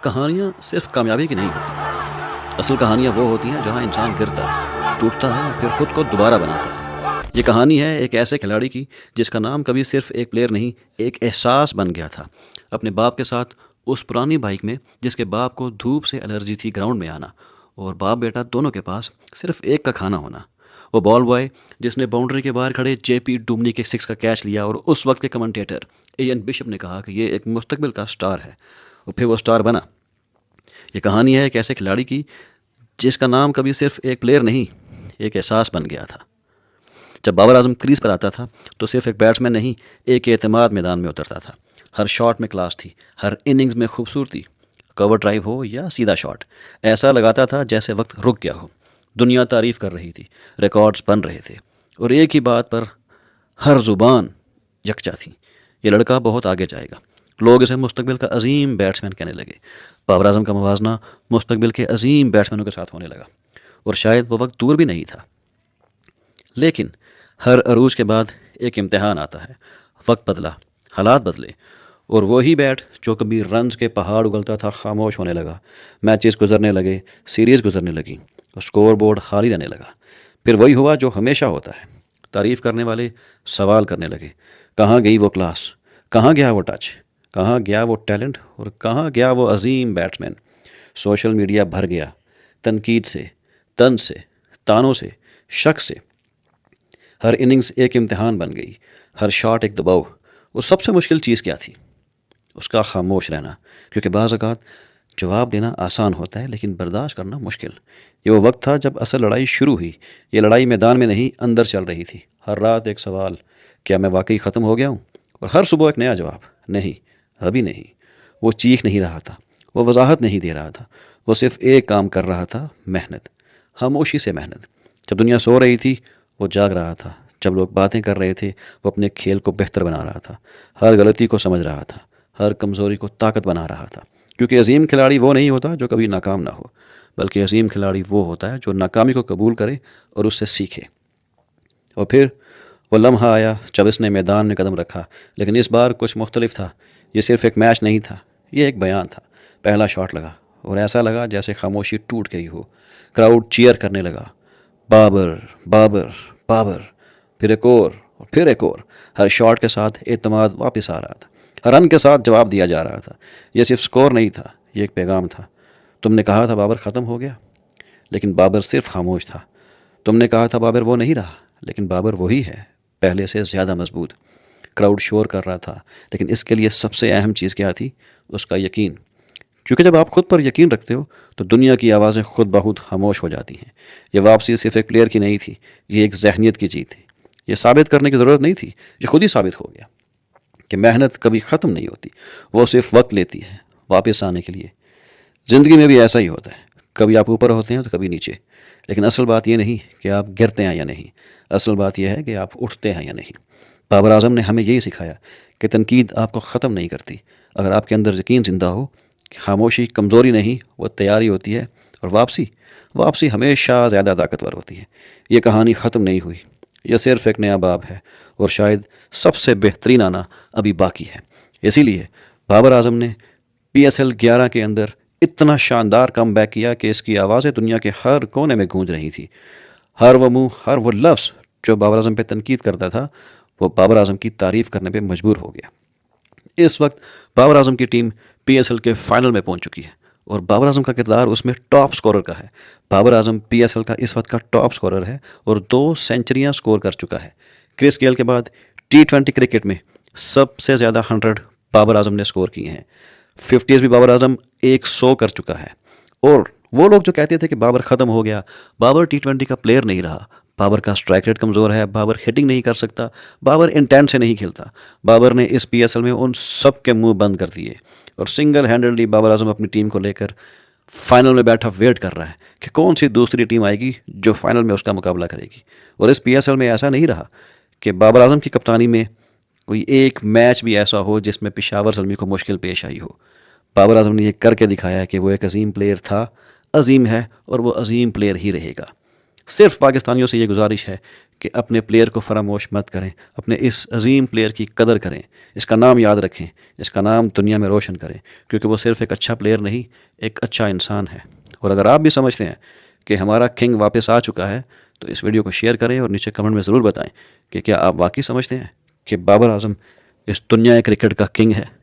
کہانیاں صرف کامیابی کی نہیں ہوتی، اصل کہانیاں وہ ہوتی ہیں جہاں انسان گرتا ہے، ٹوٹتا ہے اور پھر خود کو دوبارہ بناتا ہے۔ یہ کہانی ہے ایک ایسے کھلاڑی کی جس کا نام کبھی صرف ایک پلیئر نہیں، ایک احساس بن گیا تھا۔ اپنے باپ کے ساتھ اس پرانی بائک میں جس کے باپ کو دھوپ سے الرجی تھی گراؤنڈ میں آنا، اور باپ بیٹا دونوں کے پاس صرف ایک کا کھانا ہونا۔ وہ بال بوائے جس نے باؤنڈری کے باہر کھڑے جے پی ڈومنی کے سکس کا کیچ لیا، اور اس وقت کے کمنٹیٹر این بشپ نے کہا کہ یہ ایک مستقبل کا سٹار ہے، اور پھر وہ سٹار بنا۔ یہ کہانی ہے ایک ایسے کھلاڑی کی جس کا نام کبھی صرف ایک پلیئر نہیں، ایک احساس بن گیا تھا۔ جب بابر اعظم کریز پر آتا تھا تو صرف ایک بیٹسمین نہیں، ایک اعتماد میدان میں اترتا تھا۔ ہر شاٹ میں کلاس تھی، ہر اننگز میں خوبصورتی، کور ڈرائیو ہو یا سیدھا شاٹ، ایسا لگاتا تھا جیسے وقت رک گیا ہو۔ دنیا تعریف کر رہی تھی، ریکارڈز بن رہے تھے، اور ایک ہی بات پر ہر زبان یکجا تھی: یہ لڑکا بہت آگے جائے گا۔ لوگ اسے مستقبل کا عظیم بیٹسمین کہنے لگے۔ بابر اعظم کا موازنہ مستقبل کے عظیم بیٹسمینوں کے ساتھ ہونے لگا، اور شاید وہ وقت دور بھی نہیں تھا۔ لیکن ہر عروج کے بعد ایک امتحان آتا ہے۔ وقت بدلا، حالات بدلے، اور وہی بیٹ جو کبھی رنز کے پہاڑ اگلتا تھا خاموش ہونے لگا۔ میچز گزرنے لگے، سیریز گزرنے لگی، اور اسکور بورڈ خالی رہنے لگا۔ پھر وہی ہوا جو ہمیشہ ہوتا ہے، تعریف کرنے والے سوال کرنے لگے: کہاں گئی وہ کلاس، کہاں گیا وہ ٹچ، کہاں گیا وہ ٹیلنٹ، اور کہاں گیا وہ عظیم بیٹسمین؟ سوشل میڈیا بھر گیا تنقید سے، طنز سے، تانوں سے، شک سے۔ ہر اننگز ایک امتحان بن گئی، ہر شاٹ ایک دباؤ۔ وہ سب سے مشکل چیز کیا تھی؟ اس کا خاموش رہنا، کیونکہ بعض اوقات جواب دینا آسان ہوتا ہے لیکن برداشت کرنا مشکل۔ یہ وہ وقت تھا جب اصل لڑائی شروع ہوئی۔ یہ لڑائی میدان میں نہیں، اندر چل رہی تھی۔ ہر رات ایک سوال: کیا میں واقعی ختم ہو گیا ہوں؟ اور ہر صبح ایک نیا جواب: نہیں، ابھی نہیں۔ وہ چیخ نہیں رہا تھا، وہ وضاحت نہیں دے رہا تھا، وہ صرف ایک کام کر رہا تھا: محنت، خاموشی سے محنت۔ جب دنیا سو رہی تھی وہ جاگ رہا تھا، جب لوگ باتیں کر رہے تھے وہ اپنے کھیل کو بہتر بنا رہا تھا، ہر غلطی کو سمجھ رہا تھا، ہر کمزوری کو طاقت بنا رہا تھا۔ کیونکہ عظیم کھلاڑی وہ نہیں ہوتا جو کبھی ناکام نہ ہو، بلکہ عظیم کھلاڑی وہ ہوتا ہے جو ناکامی کو قبول کرے اور اس سے سیکھے۔ اور پھر وہ لمحہ آیا جب اس نے میدان میں قدم رکھا، لیکن اس بار کچھ مختلف تھا۔ یہ صرف ایک میچ نہیں تھا، یہ ایک بیان تھا۔ پہلا شاٹ لگا اور ایسا لگا جیسے خاموشی ٹوٹ گئی ہو۔ کراؤڈ چیئر کرنے لگا: بابر، بابر، بابر۔ پھر ایک اور پھر ایک اور۔ ہر شاٹ کے ساتھ اعتماد واپس آ رہا تھا، ہر رن کے ساتھ جواب دیا جا رہا تھا۔ یہ صرف سکور نہیں تھا، یہ ایک پیغام تھا: تم نے کہا تھا بابر ختم ہو گیا، لیکن بابر صرف خاموش تھا۔ تم نے کہا تھا بابر وہ نہیں رہا، لیکن بابر وہی ہے، پہلے سے زیادہ مضبوط۔ کراؤڈ شور کر رہا تھا، لیکن اس کے لیے سب سے اہم چیز کیا تھی؟ اس کا یقین۔ کیونکہ جب آپ خود پر یقین رکھتے ہو تو دنیا کی آوازیں خود بخود خاموش ہو جاتی ہیں۔ یہ واپسی صرف ایک پلیئر کی نہیں تھی، یہ ایک ذہنیت کی جیت تھی۔ یہ ثابت کرنے کی ضرورت نہیں تھی، یہ خود ہی ثابت ہو گیا کہ محنت کبھی ختم نہیں ہوتی، وہ صرف وقت لیتی ہے واپس آنے کے لیے۔ زندگی میں بھی ایسا ہی ہوتا ہے، کبھی آپ اوپر ہوتے ہیں تو کبھی نیچے، لیکن اصل بات یہ نہیں کہ آپ گرتے ہیں یا نہیں، اصل بات یہ ہے کہ آپ اٹھتے ہیں یا نہیں۔ بابر اعظم نے ہمیں یہی سکھایا کہ تنقید آپ کو ختم نہیں کرتی، اگر آپ کے اندر یقین زندہ ہو۔ خاموشی کمزوری نہیں، وہ تیاری ہوتی ہے، اور واپسی ہمیشہ زیادہ طاقتور ہوتی ہے۔ یہ کہانی ختم نہیں ہوئی، یہ صرف ایک نیا باب ہے، اور شاید سب سے بہترین آنا ابھی باقی ہے۔ اسی لیے بابر اعظم نے PSL 11 کے اندر اتنا شاندار کم بیک کیا کہ اس کی آوازیں دنیا کے ہر کونے میں گونج رہی تھی۔ ہر وہ منہ، ہر وہ لفظ جو بابر اعظم پہ تنقید کرتا تھا، وہ بابر اعظم کی تعریف کرنے پہ مجبور ہو گیا۔ اس وقت بابر اعظم کی ٹیم PSL کے فائنل میں پہنچ چکی ہے، اور بابر اعظم کا کردار اس میں ٹاپ سکورر کا ہے۔ بابر اعظم PSL کا اس وقت کا ٹاپ سکورر ہے اور 2 سینچریاں سکور کر چکا ہے۔ کرس گیل کے بعد T20 کرکٹ میں سب سے زیادہ 100 بابر اعظم نے سکور کیے ہیں۔ 50s بھی بابر اعظم 100 کر چکا ہے۔ اور وہ لوگ جو کہتے تھے کہ بابر ختم ہو گیا، بابر T20 کا پلیئر نہیں رہا، بابر کا اسٹرائک ریٹ کمزور ہے، بابر ہٹنگ نہیں کر سکتا، بابر انٹینٹ سے نہیں کھیلتا، بابر نے اس PSL میں ان سب کے منہ بند کر دیے، اور سنگل ہینڈلڈلی بابر اعظم اپنی ٹیم کو لے کر فائنل میں بیٹھا ویٹ کر رہا ہے کہ کون سی دوسری ٹیم آئے گی جو فائنل میں اس کا مقابلہ کرے گی۔ اور اس PSL میں ایسا نہیں رہا کہ بابر اعظم کی کپتانی میں کوئی ایک میچ بھی ایسا ہو جس میں پشاور زلمی کو مشکل پیش آئی ہو۔ بابر اعظم نے یہ کر کے دکھایا کہ وہ ایک عظیم پلیئر تھا، عظیم ہے، اور وہ عظیم پلیئر ہی رہے گا۔ صرف پاکستانیوں سے یہ گزارش ہے کہ اپنے پلیئر کو فراموش مت کریں، اپنے اس عظیم پلیئر کی قدر کریں، اس کا نام یاد رکھیں، اس کا نام دنیا میں روشن کریں، کیونکہ وہ صرف ایک اچھا پلیئر نہیں، ایک اچھا انسان ہے۔ اور اگر آپ بھی سمجھتے ہیں کہ ہمارا کنگ واپس آ چکا ہے تو اس ویڈیو کو شیئر کریں اور نیچے کمنٹ میں ضرور بتائیں کہ کیا آپ واقعی سمجھتے ہیں کہ بابر اعظم اس دنیا کرکٹ کا کنگ ہے۔